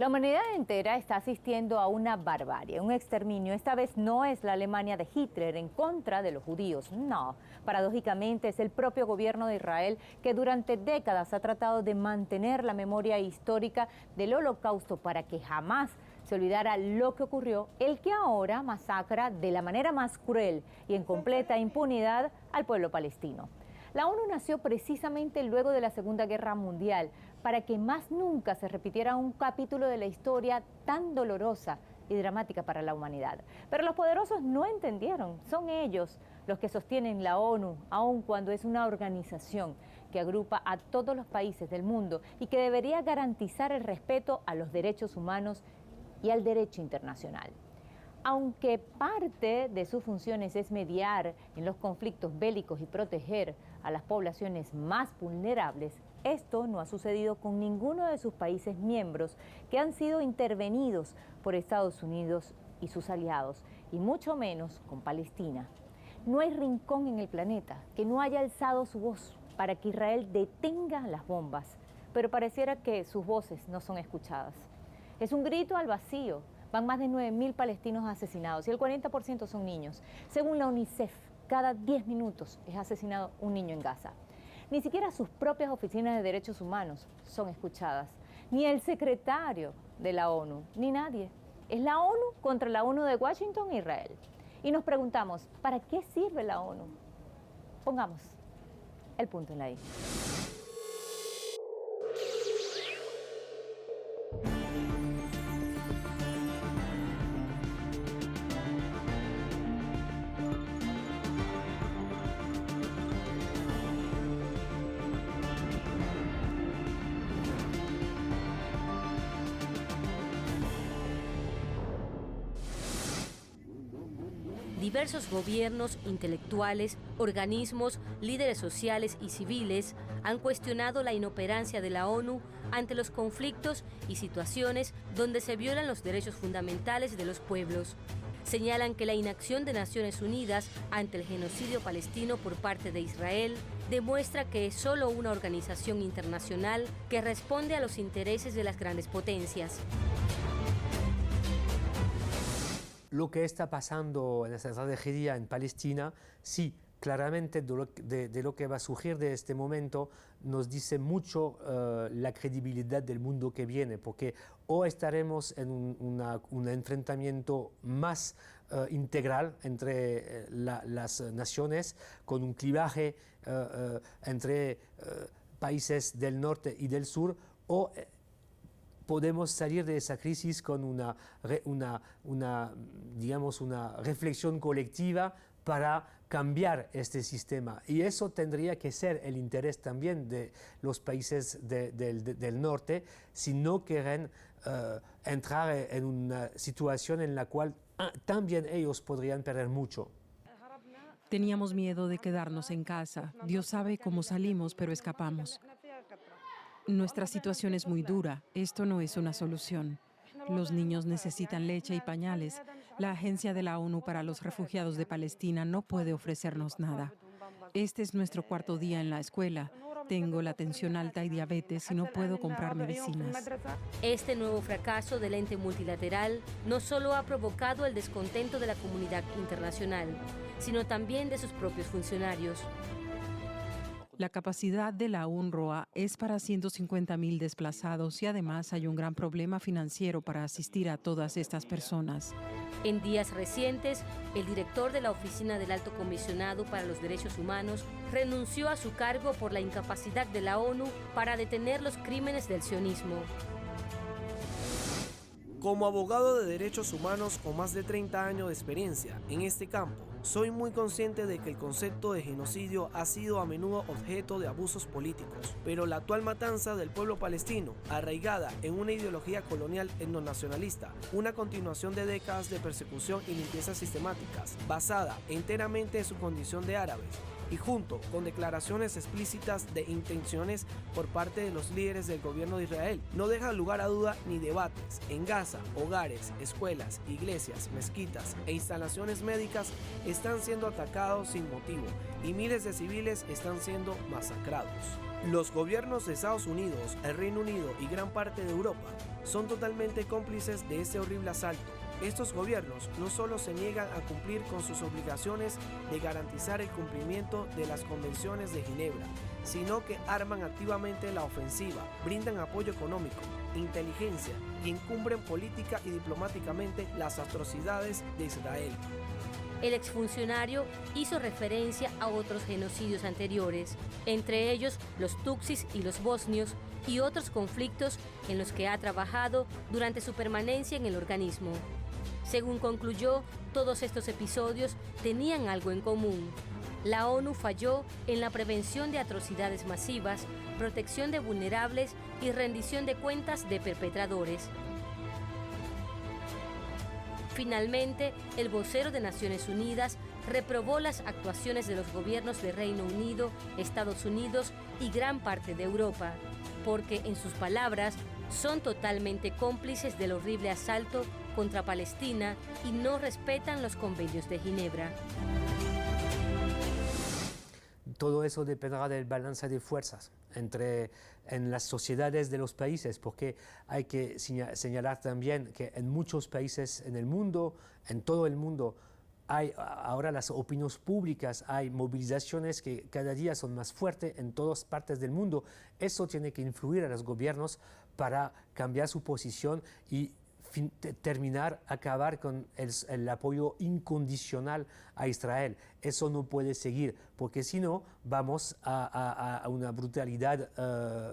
La humanidad entera está asistiendo a una barbarie, un exterminio. Esta vez no es la Alemania de Hitler en contra de los judíos, no. Paradójicamente es el propio gobierno de Israel que durante décadas ha tratado de mantener la memoria histórica del Holocausto para que jamás se olvidara lo que ocurrió, el que ahora masacra de la manera más cruel y en completa impunidad al pueblo palestino. La ONU nació precisamente luego de la Segunda Guerra Mundial para que más nunca se repitiera un capítulo de la historia tan dolorosa y dramática para la humanidad. Pero los poderosos no entendieron, son ellos los que sostienen la ONU, aun cuando es una organización que agrupa a todos los países del mundo y que debería garantizar el respeto a los derechos humanos y al derecho internacional. Aunque parte de sus funciones es mediar en los conflictos bélicos y proteger a las poblaciones más vulnerables, esto no ha sucedido con ninguno de sus países miembros que han sido intervenidos por Estados Unidos y sus aliados, y mucho menos con Palestina. No hay rincón en el planeta que no haya alzado su voz para que Israel detenga las bombas, pero pareciera que sus voces no son escuchadas. Es un grito al vacío. Van más de 9.000 palestinos asesinados y el 40% son niños. Según la UNICEF, cada 10 minutos es asesinado un niño en Gaza. Ni siquiera sus propias oficinas de derechos humanos son escuchadas. Ni el secretario de la ONU, ni nadie. Es la ONU contra la ONU de Washington e Israel. Y nos preguntamos, ¿para qué sirve la ONU? Pongamos el punto en la I. Diversos gobiernos, intelectuales, organismos, líderes sociales y civiles han cuestionado la inoperancia de la ONU ante los conflictos y situaciones donde se violan los derechos fundamentales de los pueblos. Señalan que la inacción de Naciones Unidas ante el genocidio palestino por parte de Israel demuestra que es solo una organización internacional que responde a los intereses de las grandes potencias. Lo que está pasando en esta tragedia en Palestina, sí, claramente de lo que va a surgir de este momento nos dice mucho la credibilidad del mundo que viene, porque o estaremos en un enfrentamiento más integral entre las naciones, con un clivaje entre países del norte y del sur, o podemos salir de esa crisis con una reflexión colectiva para cambiar este sistema. Y eso tendría que ser el interés también de los países del norte, si no quieren entrar en una situación en la cual también ellos podrían perder mucho. Teníamos miedo de quedarnos en casa. Dios sabe cómo salimos, pero escapamos. Nuestra situación es muy dura. Esto no es una solución. Los niños necesitan leche y pañales. La Agencia de la ONU para los Refugiados de Palestina no puede ofrecernos nada. Este es nuestro cuarto día en la escuela. Tengo la tensión alta y diabetes y no puedo comprar medicinas. Este nuevo fracaso del ente multilateral no solo ha provocado el descontento de la comunidad internacional, sino también de sus propios funcionarios. La capacidad de la UNRWA es para 150.000 desplazados y además hay un gran problema financiero para asistir a todas estas personas. En días recientes, el director de la Oficina del Alto Comisionado para los Derechos Humanos renunció a su cargo por la incapacidad de la ONU para detener los crímenes del sionismo. Como abogado de derechos humanos con más de 30 años de experiencia en este campo, soy muy consciente de que el concepto de genocidio ha sido a menudo objeto de abusos políticos, pero la actual matanza del pueblo palestino, arraigada en una ideología colonial etnonacionalista, una continuación de décadas de persecución y limpiezas sistemáticas, basada enteramente en su condición de árabes, y junto con declaraciones explícitas de intenciones por parte de los líderes del gobierno de Israel, no deja lugar a duda ni debates. En Gaza, hogares, escuelas, iglesias, mezquitas e instalaciones médicas están siendo atacados sin motivo y miles de civiles están siendo masacrados. Los gobiernos de Estados Unidos, el Reino Unido y gran parte de Europa son totalmente cómplices de este horrible asalto. Estos gobiernos no solo se niegan a cumplir con sus obligaciones de garantizar el cumplimiento de las convenciones de Ginebra, sino que arman activamente la ofensiva, brindan apoyo económico, inteligencia y encumbren política y diplomáticamente las atrocidades de Israel. El exfuncionario hizo referencia a otros genocidios anteriores, entre ellos los tutsis y los bosnios, y otros conflictos en los que ha trabajado durante su permanencia en el organismo. Según concluyó, todos estos episodios tenían algo en común. La ONU falló en la prevención de atrocidades masivas, protección de vulnerables y rendición de cuentas de perpetradores. Finalmente, el vocero de Naciones Unidas reprobó las actuaciones de los gobiernos de Reino Unido, Estados Unidos y gran parte de Europa, porque, en sus palabras, son totalmente cómplices del horrible asalto contra Palestina y no respetan los convenios de Ginebra. Todo eso dependerá del balance de fuerzas en las sociedades de los países, porque hay que señalar también que en muchos países en el mundo, en todo el mundo, hay ahora las opiniones públicas, hay movilizaciones que cada día son más fuertes en todas partes del mundo. Eso tiene que influir a los gobiernos para cambiar su posición y acabar con el apoyo incondicional a Israel. Eso no puede seguir, porque si no, vamos a una brutalidad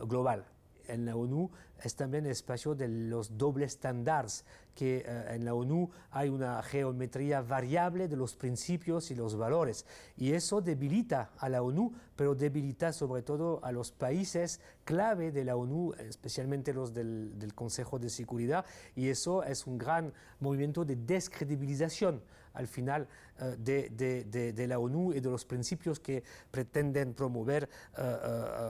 global. En la ONU es también el espacio de los dobles estándares, que en la ONU hay una geometría variable de los principios y los valores. Y eso debilita a la ONU, pero debilita sobre todo a los países clave de la ONU, especialmente los del Consejo de Seguridad. Y eso es un gran movimiento de descredibilización al final de la ONU y de los principios que pretenden promover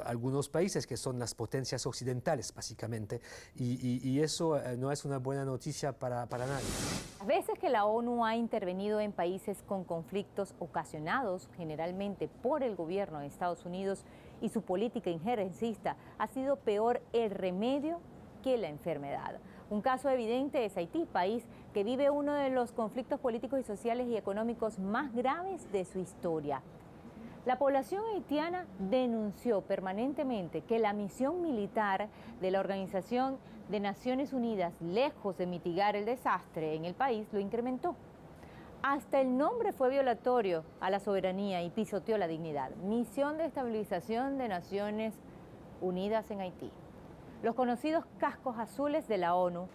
algunos países, que son las potencias occidentales, básicamente. Y eso no es una buena noticia para nadie. Las veces que la ONU ha intervenido en países con conflictos ocasionados generalmente por el gobierno de Estados Unidos y su política injerencista, ha sido peor el remedio que la enfermedad. Un caso evidente es Haití, país que vive uno de los conflictos políticos y sociales y económicos más graves de su historia. La población haitiana denunció permanentemente que la misión militar de la Organización de Naciones Unidas, lejos de mitigar el desastre en el país, lo incrementó. Hasta el nombre fue violatorio a la soberanía y pisoteó la dignidad. Misión de Estabilización de Naciones Unidas en Haití. Los conocidos cascos azules de la ONU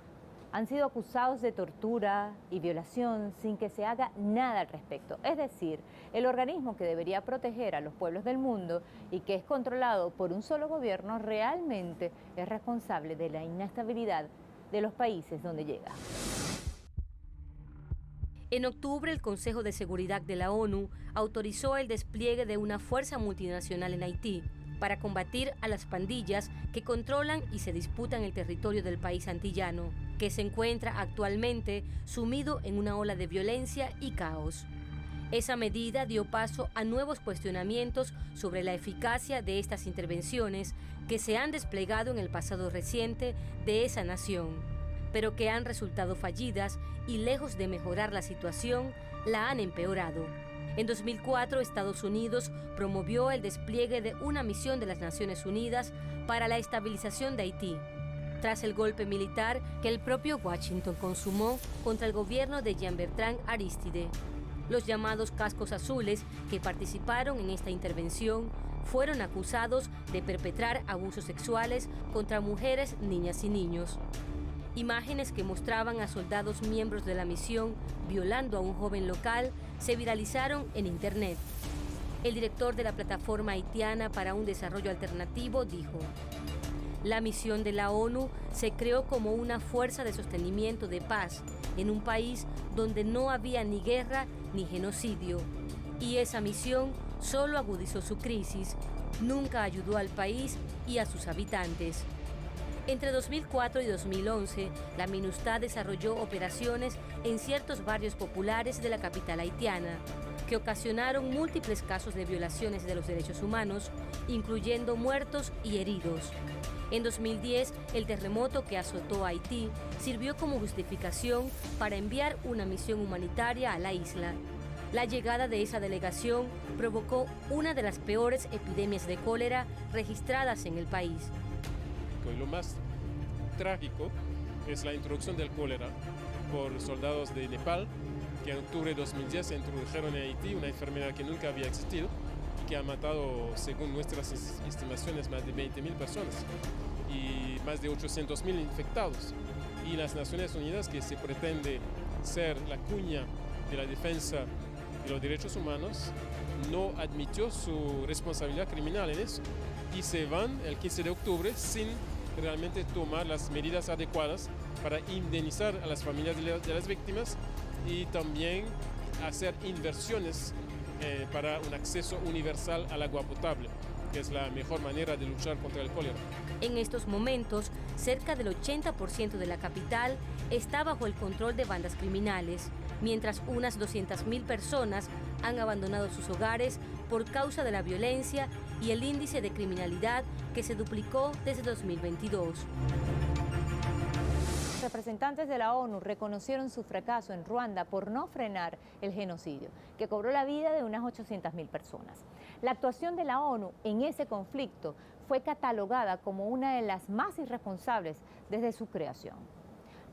han sido acusados de tortura y violación sin que se haga nada al respecto. Es decir, el organismo que debería proteger a los pueblos del mundo y que es controlado por un solo gobierno realmente es responsable de la inestabilidad de los países donde llega. En octubre, el Consejo de Seguridad de la ONU autorizó el despliegue de una fuerza multinacional en Haití para combatir a las pandillas que controlan y se disputan el territorio del país antillano, que se encuentra actualmente sumido en una ola de violencia y caos. Esa medida dio paso a nuevos cuestionamientos sobre la eficacia de estas intervenciones que se han desplegado en el pasado reciente de esa nación, pero que han resultado fallidas y lejos de mejorar la situación, la han empeorado. En 2004, Estados Unidos promovió el despliegue de una misión de las Naciones Unidas para la estabilización de Haití, tras el golpe militar que el propio Washington consumó contra el gobierno de Jean-Bertrand Aristide. Los llamados cascos azules que participaron en esta intervención fueron acusados de perpetrar abusos sexuales contra mujeres, niñas y niños. Imágenes que mostraban a soldados miembros de la misión violando a un joven local se viralizaron en Internet. El director de la Plataforma Haitiana para un Desarrollo Alternativo dijo: la misión de la ONU se creó como una fuerza de sostenimiento de paz en un país donde no había ni guerra ni genocidio. Y esa misión solo agudizó su crisis, nunca ayudó al país y a sus habitantes. Entre 2004 y 2011, la MINUSTAH desarrolló operaciones en ciertos barrios populares de la capital haitiana, que ocasionaron múltiples casos de violaciones de los derechos humanos, incluyendo muertos y heridos. En 2010, el terremoto que azotó a Haití sirvió como justificación para enviar una misión humanitaria a la isla. La llegada de esa delegación provocó una de las peores epidemias de cólera registradas en el país. Y lo más trágico es la introducción del cólera por soldados de Nepal, que en octubre de 2010 se introdujeron en Haití una enfermedad que nunca había existido y que ha matado, según nuestras estimaciones, más de 20.000 personas y más de 800.000 infectados. Y las Naciones Unidas, que se pretende ser la cuña de la defensa de los derechos humanos, no admitió su responsabilidad criminal en eso y se van el 15 de octubre sin realmente tomar las medidas adecuadas para indemnizar a las familias de las víctimas y también hacer inversiones para un acceso universal al agua potable, que es la mejor manera de luchar contra el cólera. En estos momentos, cerca del 80% de la capital está bajo el control de bandas criminales, mientras unas 200.000 personas han abandonado sus hogares por causa de la violencia y el índice de criminalidad que se duplicó desde 2022. Representantes de la ONU reconocieron su fracaso en Ruanda por no frenar el genocidio, que cobró la vida de unas 800.000 personas. La actuación de la ONU en ese conflicto fue catalogada como una de las más irresponsables desde su creación.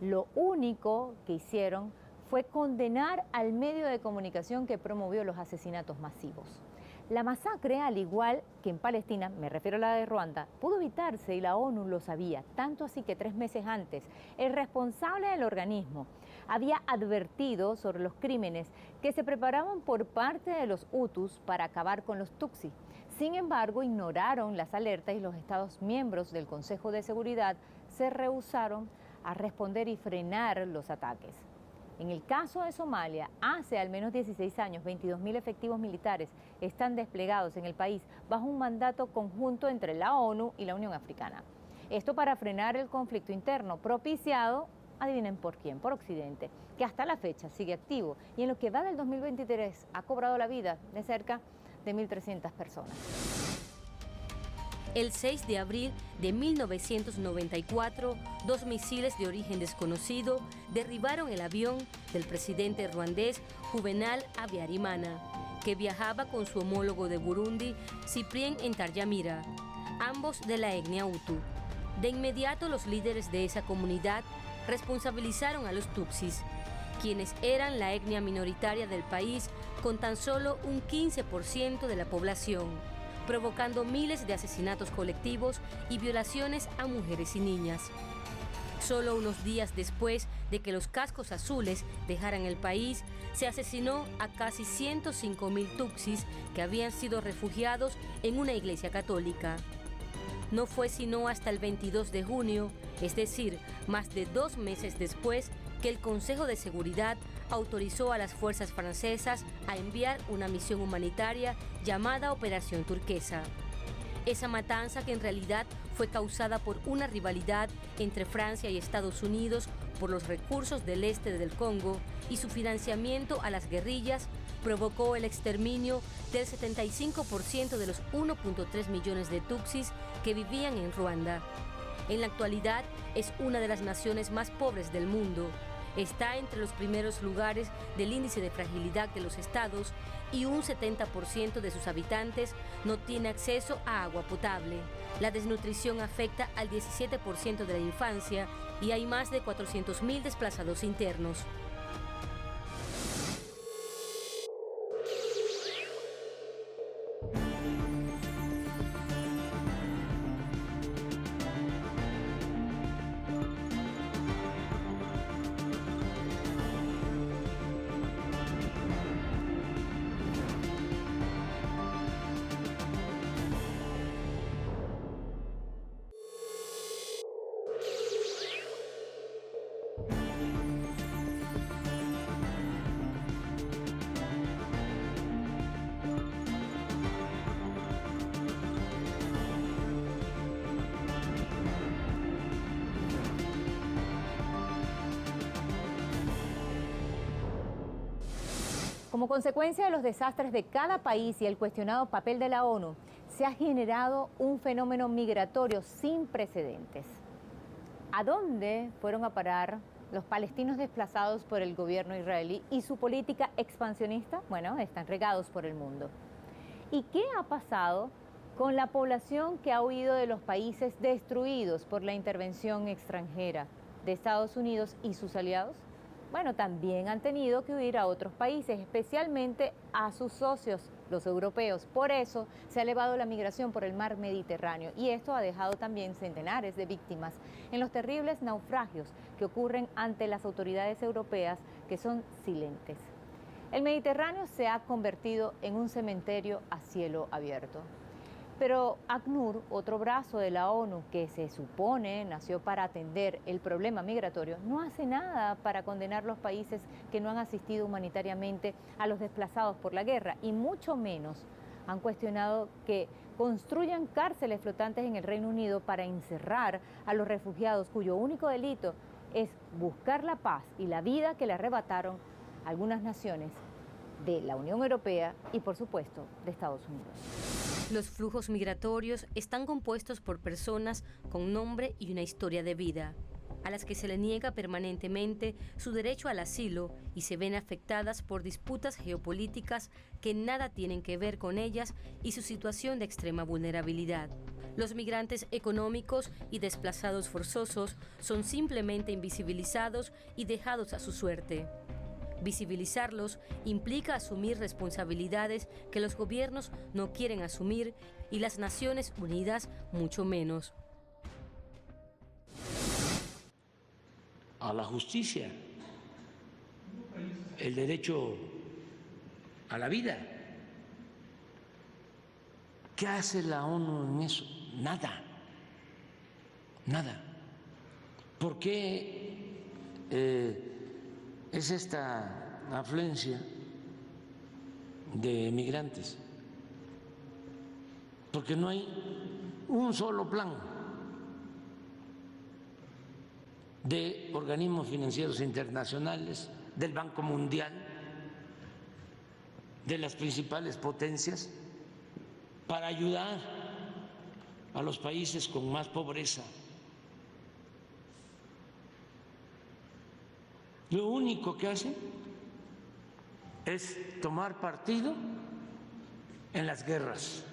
Lo único que hicieron fue condenar al medio de comunicación que promovió los asesinatos masivos. La masacre, al igual que en Palestina, me refiero a la de Ruanda, pudo evitarse y la ONU lo sabía, tanto así que 3 meses antes, el responsable del organismo había advertido sobre los crímenes que se preparaban por parte de los Hutus para acabar con los Tutsi. Sin embargo, ignoraron las alertas y los Estados miembros del Consejo de Seguridad se rehusaron a responder y frenar los ataques. En el caso de Somalia, hace al menos 16 años, 22.000 efectivos militares están desplegados en el país bajo un mandato conjunto entre la ONU y la Unión Africana. Esto para frenar el conflicto interno propiciado, adivinen por quién, por Occidente, que hasta la fecha sigue activo y en lo que va del 2023 ha cobrado la vida de cerca de 1.300 personas. El 6 de abril de 1994, 2 misiles de origen desconocido derribaron el avión del presidente ruandés Juvenal Habyarimana, que viajaba con su homólogo de Burundi, Cyprien Ntaryamira, ambos de la etnia Hutu. De inmediato, los líderes de esa comunidad responsabilizaron a los Tutsis, quienes eran la etnia minoritaria del país con tan solo un 15% de la población, provocando miles de asesinatos colectivos y violaciones a mujeres y niñas. Solo unos días después de que los cascos azules dejaran el país, se asesinó a casi 105.000 tutsis que habían sido refugiados en una iglesia católica. No fue sino hasta el 22 de junio, es decir, más de 2 meses después, que el Consejo de Seguridad autorizó a las fuerzas francesas a enviar una misión humanitaria llamada Operación Turquesa. Esa matanza, que en realidad fue causada por una rivalidad entre Francia y Estados Unidos por los recursos del este del Congo y su financiamiento a las guerrillas, provocó el exterminio del 75% de los 1.3 millones de tutsis que vivían en Ruanda. En la actualidad es una de las naciones más pobres del mundo. Está entre los primeros lugares del índice de fragilidad de los estados y un 70% de sus habitantes no tiene acceso a agua potable. La desnutrición afecta al 17% de la infancia y hay más de 400.000 desplazados internos. Como consecuencia de los desastres de cada país y el cuestionado papel de la ONU, se ha generado un fenómeno migratorio sin precedentes. ¿A dónde fueron a parar los palestinos desplazados por el gobierno israelí y su política expansionista? Bueno, están regados por el mundo. ¿Y qué ha pasado con la población que ha huido de los países destruidos por la intervención extranjera de Estados Unidos y sus aliados? Bueno, también han tenido que huir a otros países, especialmente a sus socios, los europeos. Por eso se ha elevado la migración por el mar Mediterráneo y esto ha dejado también centenares de víctimas en los terribles naufragios que ocurren ante las autoridades europeas, que son silentes. El Mediterráneo se ha convertido en un cementerio a cielo abierto. Pero ACNUR, otro brazo de la ONU que se supone nació para atender el problema migratorio, no hace nada para condenar los países que no han asistido humanitariamente a los desplazados por la guerra y mucho menos han cuestionado que construyan cárceles flotantes en el Reino Unido para encerrar a los refugiados cuyo único delito es buscar la paz y la vida que le arrebataron algunas naciones de la Unión Europea y, por supuesto, de Estados Unidos. Los flujos migratorios están compuestos por personas con nombre y una historia de vida, a las que se le niega permanentemente su derecho al asilo y se ven afectadas por disputas geopolíticas que nada tienen que ver con ellas y su situación de extrema vulnerabilidad. Los migrantes económicos y desplazados forzosos son simplemente invisibilizados y dejados a su suerte. Visibilizarlos implica asumir responsabilidades que los gobiernos no quieren asumir y las Naciones Unidas mucho menos. A la justicia, el derecho a la vida. ¿Qué hace la ONU en eso? Nada, nada. ¿Por qué es esta afluencia de migrantes? Porque no hay un solo plan de organismos financieros internacionales, del Banco Mundial, de las principales potencias, para ayudar a los países con más pobreza. Lo único que hacen es tomar partido en las guerras.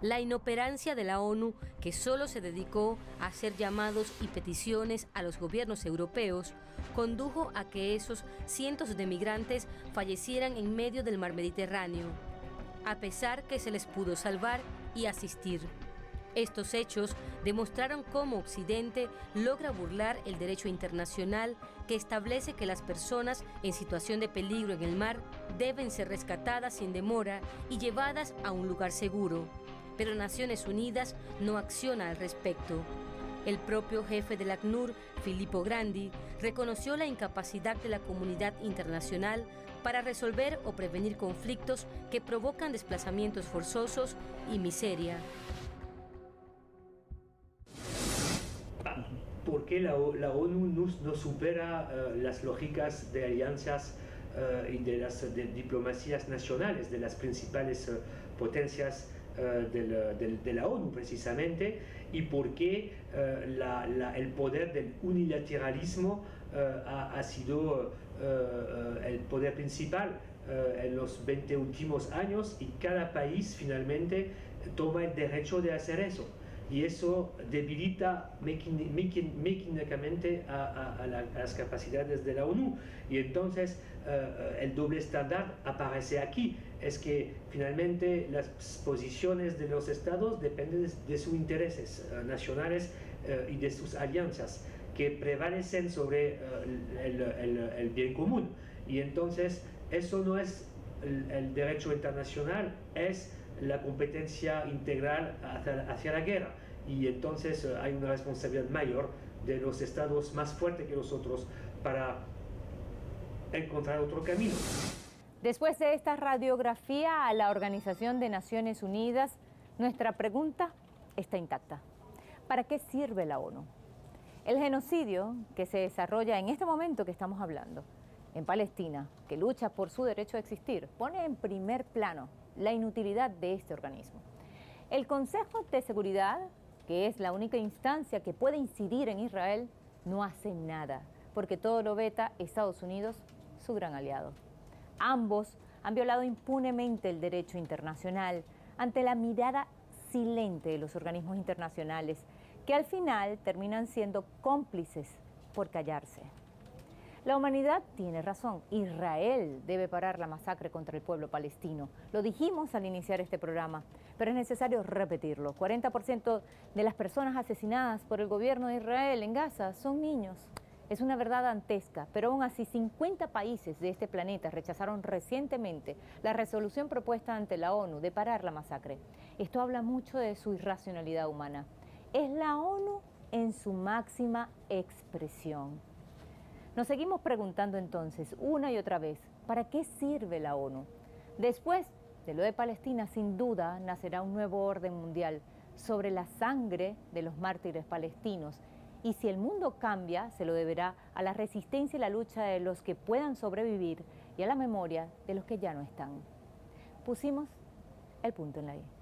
La inoperancia de la ONU, que solo se dedicó a hacer llamados y peticiones a los gobiernos europeos, condujo a que esos cientos de migrantes fallecieran en medio del mar Mediterráneo, a pesar que se les pudo salvar y asistir. Estos hechos demostraron cómo Occidente logra burlar el derecho internacional que establece que las personas en situación de peligro en el mar deben ser rescatadas sin demora y llevadas a un lugar seguro. Pero Naciones Unidas no acciona al respecto. El propio jefe del ACNUR, Filippo Grandi, reconoció la incapacidad de la comunidad internacional para resolver o prevenir conflictos que provocan desplazamientos forzosos y miseria. ¿Por qué la ONU no supera las lógicas de alianzas y de las diplomacias nacionales de las principales potencias de la ONU precisamente? ¿Y por qué el poder del unilateralismo ha sido el poder principal en los 20 últimos años y cada país finalmente toma el derecho de hacer eso? Y eso debilita mecánicamente a las capacidades de la ONU. Y entonces el doble estándar aparece aquí. Es que finalmente las posiciones de los estados dependen de sus intereses nacionales y de sus alianzas, que prevalecen sobre el bien común. Y entonces eso no es el derecho internacional, es la competencia integral hacia la guerra. Y entonces hay una responsabilidad mayor de los estados más fuertes que los otros para encontrar otro camino. Después de esta radiografía a la Organización de Naciones Unidas, nuestra pregunta está intacta. ¿Para qué sirve la ONU? El genocidio que se desarrolla en este momento que estamos hablando en Palestina, que lucha por su derecho a existir, pone en primer plano la inutilidad de este organismo. El Consejo de Seguridad, que es la única instancia que puede incidir en Israel, no hace nada, porque todo lo veta Estados Unidos, su gran aliado. Ambos han violado impunemente el derecho internacional ante la mirada silente de los organismos internacionales, que al final terminan siendo cómplices por callarse. La humanidad tiene razón. Israel debe parar la masacre contra el pueblo palestino. Lo dijimos al iniciar este programa, pero es necesario repetirlo. 40% de las personas asesinadas por el gobierno de Israel en Gaza son niños. Es una verdad dantesca, pero aún así 50 países de este planeta rechazaron recientemente la resolución propuesta ante la ONU de parar la masacre. Esto habla mucho de su irracionalidad humana. Es la ONU en su máxima expresión. Nos seguimos preguntando entonces, una y otra vez, ¿para qué sirve la ONU? Después de lo de Palestina, sin duda, nacerá un nuevo orden mundial sobre la sangre de los mártires palestinos. Y si el mundo cambia, se lo deberá a la resistencia y la lucha de los que puedan sobrevivir y a la memoria de los que ya no están. Pusimos el punto en la I.